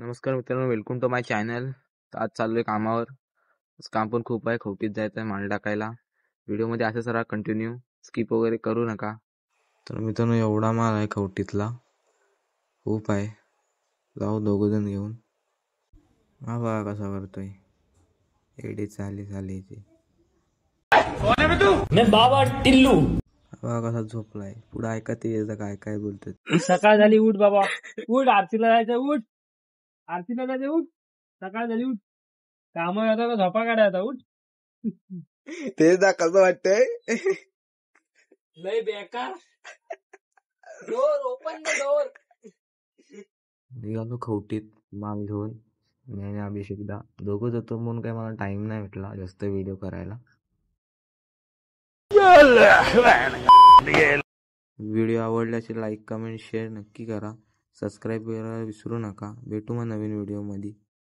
नमस्कार मित्रांनो, welcome to my channel. आज चाललोय कामावर. आज काम पण खूप आहे. खवटीत जायचं आहे माल टाकायला. व्हिडिओमध्ये असं जरा कंटिन्यू स्किप वगैरे करू नका. तर मित्रांनो, एवढा माल आहे खवटीतला, खूप आहे. जाऊ दोघंजण घेऊन. हा बघा कसा करतोय, एडी चाली चालीची. बाबा टिल्लू बघा कसा झोपलाय. पुढे ऐका ते याचं काय काय बोलतात. सकाळ झाली, उठ बाबा उठ, आरतीला जायचं, उठ आरतीला जायचं, उठ सकाळ झाली, उठ काम आता का झोपा काढायचा, उठ. तेच दाखवतं वाटतंय. लय बेकार. Door open the door. निघालो खवटीत माल घेऊन. मी आणि अभिषेकदा दोघं जातो म्हणून काय मला टाइम नाही भेटला जास्त व्हिडिओ करायला. व्हिडिओ आवडल्याचे लाईक कमेंट शेअर नक्की करा. सबस्क्राईब करायला विसरू नका. भेटू मग नवीन व्हिडिओ मध्ये.